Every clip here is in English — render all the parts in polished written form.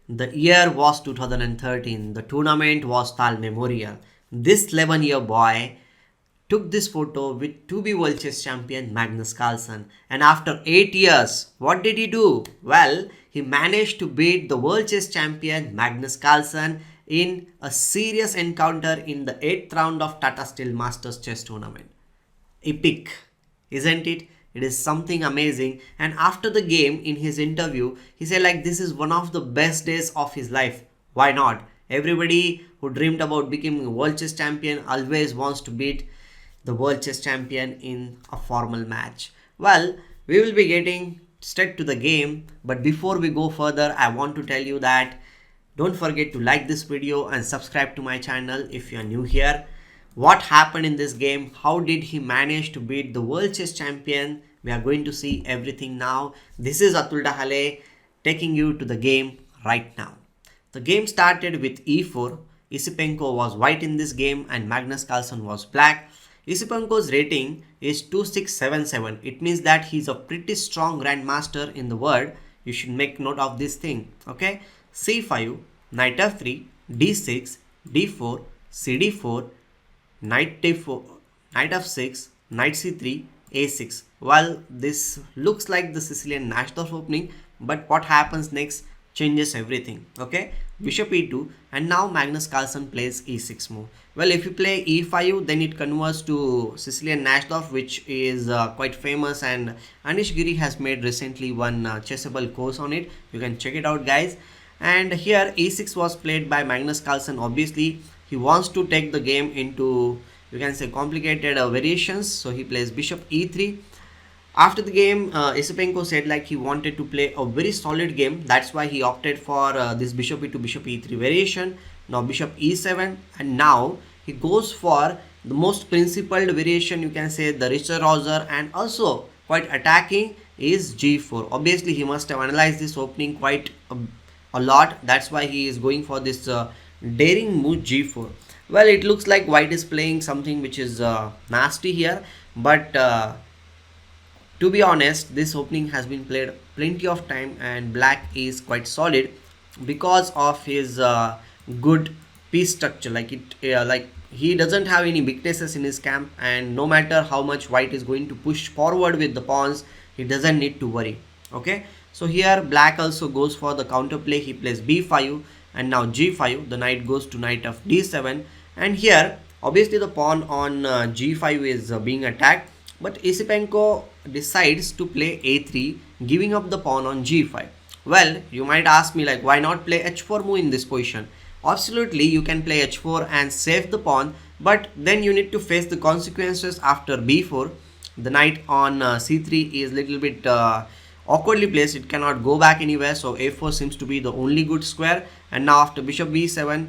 The year was 2013. The tournament was Tal Memorial. This 11-year boy took this photo with to-be world chess champion Magnus Carlsen. And after 8 years, what did he do? Well, he managed to beat the world chess champion Magnus Carlsen in a serious encounter in the 8th round of Tata Steel Masters chess tournament. Epic, isn't it? It is something amazing. And after the game, in his interview, he said like this is one of the best days of his life. Why not? Everybody who dreamed about becoming a world chess champion always wants to beat the world chess champion in a formal match. Well, we will be getting straight to the game, but before we go further, I want to tell you that don't forget to like this video and subscribe to my channel if you are new here. What happened in this game? How did he manage to beat the world chess champion? We are going to see everything now. This is Atul Dahale taking you to the game right now. The game started with e4. Esipenko was white in this game and Magnus Carlsen was black. Esipenko's rating is 2677. It means that he's a pretty strong grandmaster in the world. You should make note of this thing. Okay. c5, knight f3, d6, d4, cd4, knight d4, knight f6, knight c3, a6. Well, this looks like the Sicilian Scheveningen opening, but what happens next changes everything. Okay, bishop e2, and now Magnus Carlsen plays e6 move. Well, if you play e5, then it converts to Sicilian Scheveningen, which is quite famous, and Anish Giri has made recently one chessable course on it. You can check it out, guys. And here e6 was played by Magnus Carlsen. Obviously, he wants to take the game into, you can say, complicated variations. So he plays bishop e3. After the game, Esipenko said like he wanted to play a very solid game. That's why he opted for this bishop e2, bishop e3 variation. Now bishop e7, and now he goes for the most principled variation, you can say, the richer Roger, and also quite attacking is g4. Obviously, he must have analyzed this opening quite a lot. That's why he is going for this daring move g4. Well, it looks like white is playing something which is nasty here, but to be honest, this opening has been played plenty of time and black is quite solid because of his good piece structure. Like he doesn't have any weaknesses in his camp, and no matter how much white is going to push forward with the pawns, he doesn't need to worry. Okay, so here black also goes for the counter play. He plays b5 and now g5. The knight goes to knight of d7, and here obviously the pawn on g5 is being attacked, but Esipenko decides to play a3, giving up the pawn on g5. Well, you might ask me like, why not play h4 move in this position? Absolutely, you can play h4 and save the pawn, but then you need to face the consequences after b4. The knight on c3 is little bit awkwardly placed. It cannot go back anywhere, so a4 seems to be the only good square. And now after bishop b7,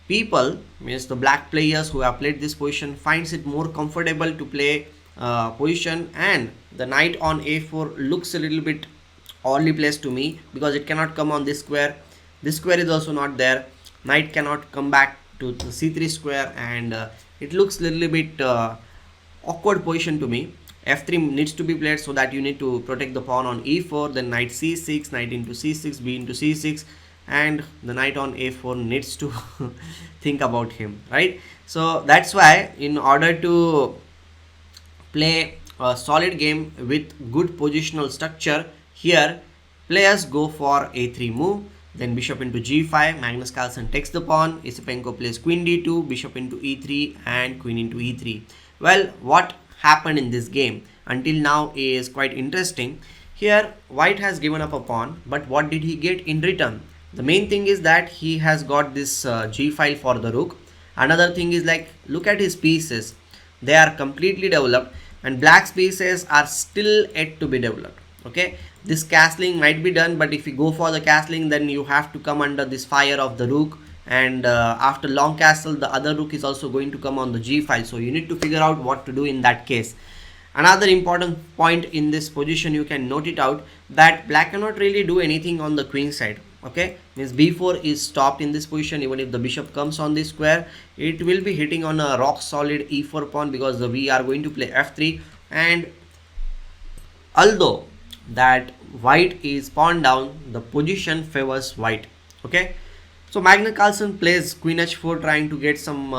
people, means the black players who have played this position, finds it more comfortable to play position, and the knight on a4 looks a little bit oddly placed to me because it cannot come on this square. This square is also not there. Knight cannot come back to the c3 square, and it looks a little bit awkward position to me. f3 needs to be played so that you need to protect the pawn on e4, then knight c6, knight into c6, b into c6, and the knight on a4 needs to think about him, right? So that's why in order to play a solid game with good positional structure, here players go for a3 move, then bishop into g5. Magnus Carlsen takes the pawn. Esipenko plays queen d2, bishop into e3, and queen into e3. Well, what happened in this game until now is quite interesting. Here white has given up a pawn, but what did he get in return? The main thing is that he has got this g file for the rook. Another thing is like, look at his pieces. They are completely developed, and black's pieces are still yet to be developed. Okay, this castling might be done, but if you go for the castling, then you have to come under this fire of the rook, and after long castle, the other rook is also going to come on the g file. So you need to figure out what to do in that case. Another important point in this position, you can note it out, that black cannot really do anything on the queen side. Okay, means b4 is stopped in this position. Even if the bishop comes on this square, it will be hitting on a rock solid e4 pawn, because we are going to play f3. And although that white is pawn down, the position favors white. Okay, so Magnus Carlsen plays queen h4 trying to get some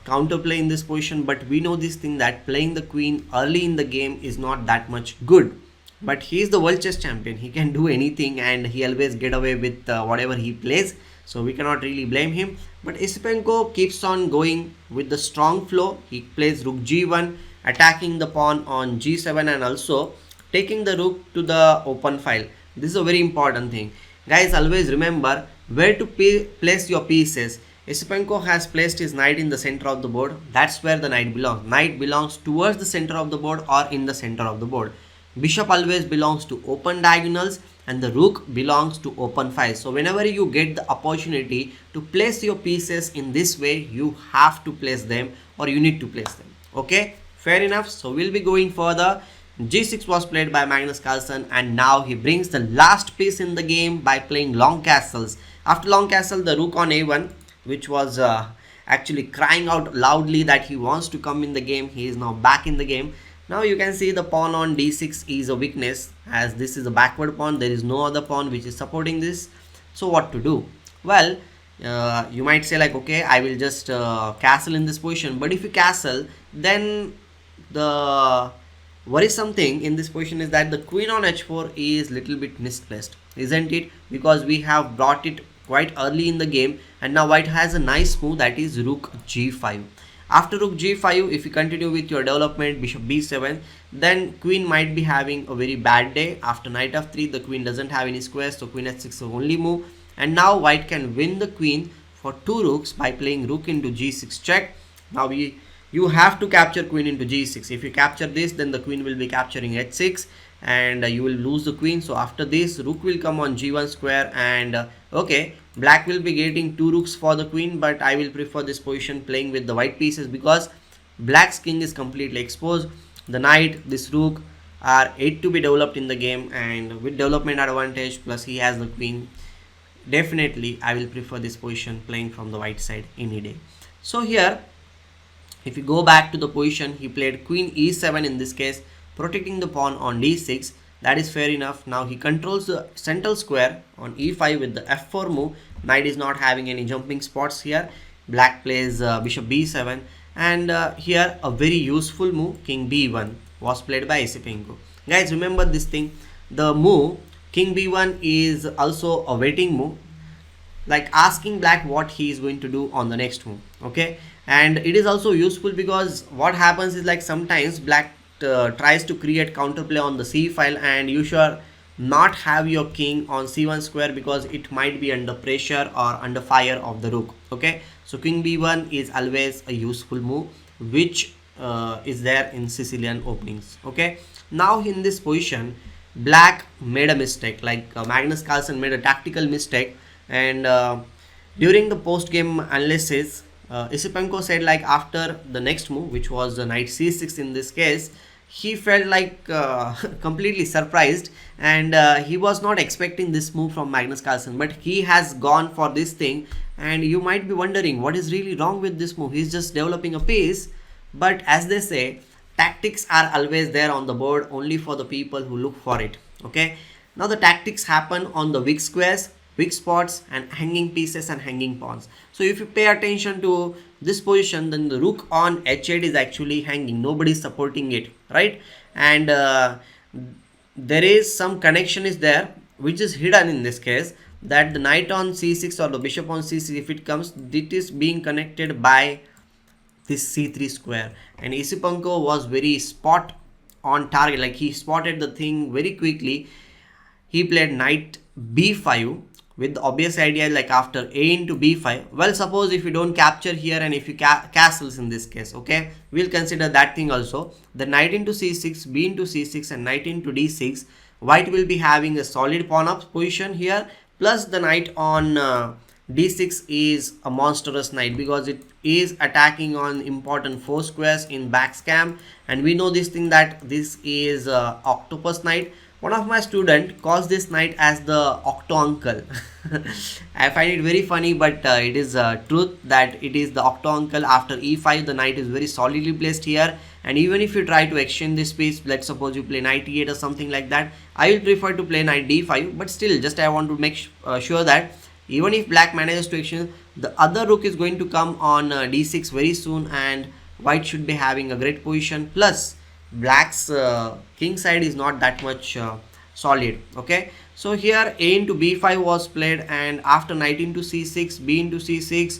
counterplay in this position, but we know this thing that playing the queen early in the game is not that much good. But he is the world chess champion, he can do anything and he always get away with whatever he plays, so we cannot really blame him. But Esipenko keeps on going with the strong flow. He plays rook g1, attacking the pawn on g7 and also taking the rook to the open file. This is a very important thing. Guys, always remember where to place your pieces. Esipenko has placed his knight in the center of the board. That's where the knight belongs. Knight belongs towards the center of the board or in the center of the board. Bishop always belongs to open diagonals and the rook belongs to open files. So whenever you get the opportunity to place your pieces in this way, you have to place them or you need to place them. Okay, fair enough. So we'll be going further. G6 was played by Magnus Carlsen and now he brings the last piece in the game by playing long castles. After long castle, the rook on a1, which was actually crying out loudly that he wants to come in the game. He is now back in the game. Now you can see the pawn on d6 is a weakness, as this is a backward pawn. There is no other pawn which is supporting this. So what to do? Well, you might say like, okay, I will just castle in this position. But if you castle, then the worrisome thing in this position is that the queen on h4 is little bit misplaced, isn't it? Because we have brought it quite early in the game and now white has a nice move, that is rook g5. After rook g5, if you continue with your development bishop b7, then queen might be having a very bad day. After knight f3, the queen doesn't have any squares, so queen h6 is the only move. And now white can win the queen for 2 rooks by playing rook into g6 check. Now you have to capture queen into g6. If you capture this, then the queen will be capturing h6 and you will lose the queen. So after this, rook will come on g1 square and okay, black will be getting 2 rooks for the queen, but I will prefer this position playing with the white pieces because black's king is completely exposed. The knight, this rook are yet to be developed in the game, and with development advantage plus he has the queen, definitely I will prefer this position playing from the white side any day. So here, if you go back to the position, he played queen e7 in this case, protecting the pawn on d6. That is fair enough. Now he controls the central square on e5 with the f4 move. Knight is not having any jumping spots here. Black plays bishop b7 and here a very useful move, king b1 was played by Esipenko. Guys, remember this thing, the move king b1 is also a waiting move, like asking black what he is going to do on the next move. Okay, and it is also useful because what happens is like sometimes black tries to create counterplay on the c file and you should not have your king on c1 square because it might be under pressure or under fire of the rook. Okay, so king b1 is always a useful move which is there in Sicilian openings. Okay, now in this position black made a mistake, like Magnus Carlsen made a tactical mistake, and during the post game analysis Esipenko said like after the next move, which was the knight c6 in this case, he felt like completely surprised and he was not expecting this move from Magnus Carlsen, but he has gone for this thing. And you might be wondering what is really wrong with this move. He's just developing a piece, but as they say, tactics are always there on the board only for the people who look for it. Okay, now the tactics happen on the weak squares, weak spots and hanging pieces and hanging pawns. So if you pay attention to this position, then the rook on h8 is actually hanging, nobody is supporting it, right? And there is some connection is there which is hidden in this case, that the knight on c6 or the bishop on c6, if it comes, it is being connected by this c3 square. And Esipenko was very spot on target, like he spotted the thing very quickly. He played knight b5 with the obvious idea like after a into b5. Well, suppose if you don't capture here and if you castles in this case, okay, we'll consider that thing also. The knight into c6, b into c6 and knight into d6, white will be having a solid pawn up position here, plus the knight on d6 is a monstrous knight because it is attacking on important 4 squares in back scam, and we know this thing that this is octopus knight. One of my student calls this knight as the octo uncle. I find it very funny, but it is truth that it is the octo uncle. After e5, the knight is very solidly placed here, and even if you try to exchange this piece, let's suppose you play knight e8 or something like that, I will prefer to play knight d5. But still, just I want to make sure that even if black manages to exchange, the other rook is going to come on d6 very soon, and white should be having a great position. Plus black's king side is not that much solid. Okay, so here a into b5 was played, and after knight into c6, b into c6,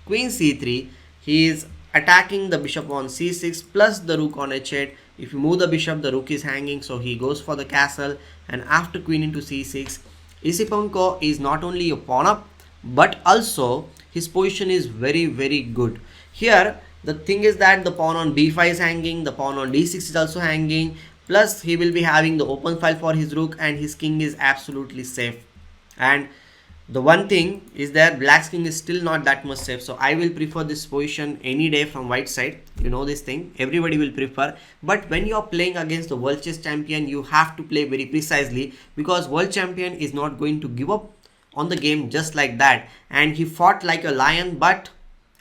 queen c3, he is attacking the bishop on c6 plus the rook on h8. If you move the bishop, the rook is hanging, so he goes for the castle. And after queen into c6, Esipenko is not only a pawn up, but also his position is very good. Here the thing is that the pawn on b5 is hanging, the pawn on d6 is also hanging, plus he will be having the open file for his rook, and his king is absolutely safe. And the one thing is that black's king is still not that much safe, so I will prefer this position any day from white side. You know this thing, everybody will prefer. But when you are playing against the world chess champion, you have to play very precisely, because world champion is not going to give up on the game just like that. And he fought like a lion, but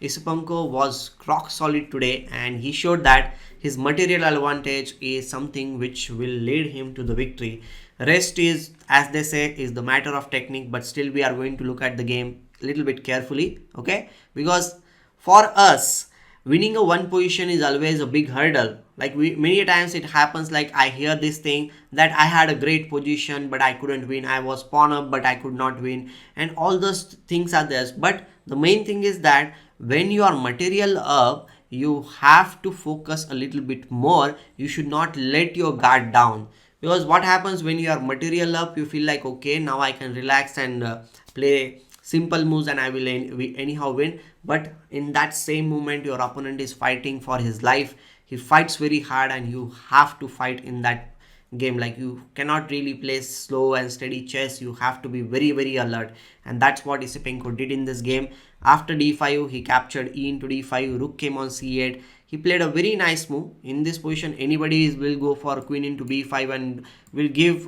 Esipenko was rock solid today, and he showed that his material advantage is something which will lead him to the victory. Rest is, as they say, is the matter of technique, but still we are going to look at the game a little bit carefully, okay? Because for us, winning a one position is always a big hurdle. Like many times it happens, like I hear this thing that I had a great position but I couldn't win, I was pawn up but I could not win, and all those things are there. But the main thing is that when you are material up, you have to focus a little bit more. You should not let your guard down, because what happens when you are material up, you feel like, okay, now I can relax and play simple moves and I will anyhow win. But in that same moment, your opponent is fighting for his life. He fights very hard, and you have to fight in that game. Like, you cannot really play slow and steady chess. You have to be very alert, and that's what Esipenko did in this game. After d5, he captured e into d5, rook came on c8. He played a very nice move. In this position, anybody will go for queen into b5 and will give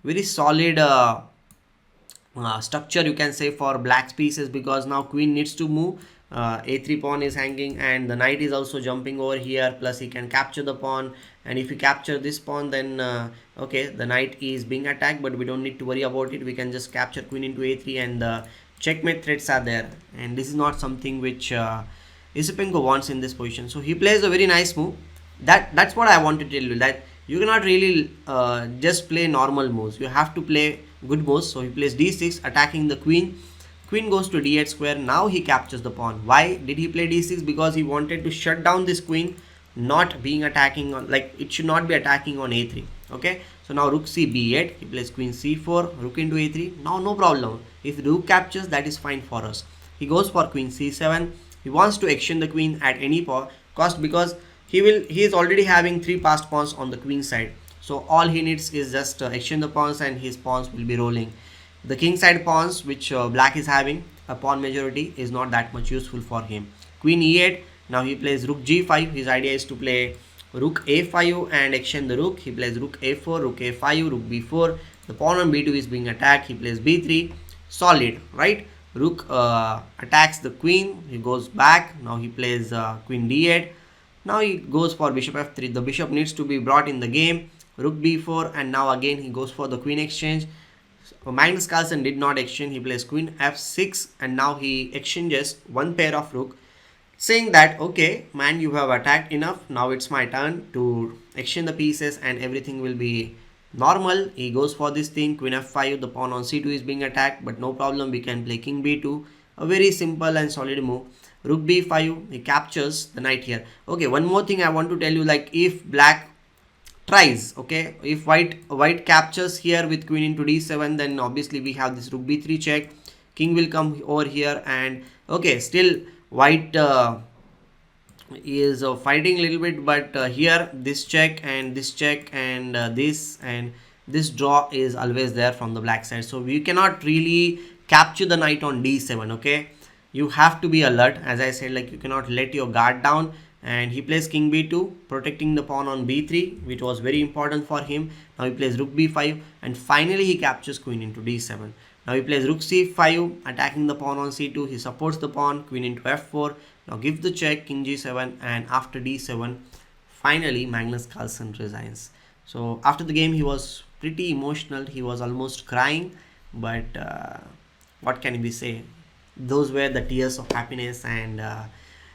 very solid structure, you can say, for black's pieces, because now queen needs to move. A3 pawn is hanging, and the knight is also jumping over here, plus he can capture the pawn. And if you capture this pawn, then okay, the knight is being attacked, but we don't need to worry about it. We can just capture queen into a3, and the checkmate threats are there, and this is not something which Esipenko wants in this position. So he plays a very nice move. That's what I want to tell you, that you cannot really just play normal moves. You have to play good moves. So he plays d6, attacking the queen. Queen goes to d8 square. Now he captures the pawn. Why did he play d6? Because he wanted to shut down this queen, not being attacking on, like, it should not be attacking on a3. Okay, so now rook c b8, he plays queen c4, rook into a3. Now no problem, if rook captures, that is fine for us. He goes for queen c7. He wants to exchange the queen at any cost, because he is already having 3 passed pawns on the queen side. So all he needs is just exchange the pawns, and his pawns will be rolling. The king side pawns, which black is having a pawn majority, is not that much useful for him. Queen e8. Now he plays rook g5. His idea is to play rook a5 and exchange the rook. He plays rook a4, rook a5, rook b4. The pawn on b2 is being attacked. He plays b3. Solid, right? Rook attacks the queen. He goes back. Now he plays queen d8. Now he goes for bishop f3. The bishop needs to be brought in the game. Rook b4, and now again he goes for the queen exchange. So Magnus Carlsen did not exchange. He plays queen f6, and now he exchanges one pair of rook, saying that, okay man, you have attacked enough, now it's my turn to exchange the pieces and everything will be normal. He goes for this thing, queen f5. The pawn on c2 is being attacked, but no problem, we can play king b2. A very simple and solid move. Rook b5, he captures the knight here. Okay, one more thing I want to tell you, like, if black tries, okay, if white captures here with queen into d7, then obviously we have this rook b3 check. King will come over here, and okay, still white is fighting a little bit, but here this check and this check and this draw is always there from the black side. So we cannot really capture the knight on d7. Okay, you have to be alert, as I said, like, you cannot let your guard down. and he plays king b2, protecting the pawn on b3, which was very important for him. Now he plays rook b5, and finally he captures queen into d7. Now he plays rook c5, attacking the pawn on c2. He supports the pawn, queen into f4. Now gives the check, king g7, and after d7, finally Magnus Carlsen resigns. So after the game, he was pretty emotional. He was almost crying, but what can we say? Those were the tears of happiness, and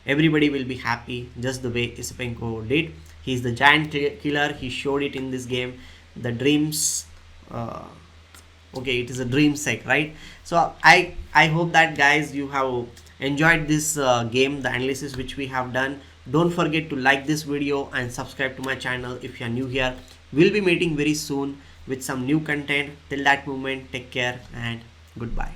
everybody will be happy just the way Esipenko did. He's the giant killer. He showed it in this game. The dreams. Okay, it is a dream sec, right? So I hope that guys you have enjoyed this game, the analysis which we have done. Don't forget to like this video and subscribe to my channel if you are new here. We'll be meeting very soon with some new content. Till that moment, take care and goodbye.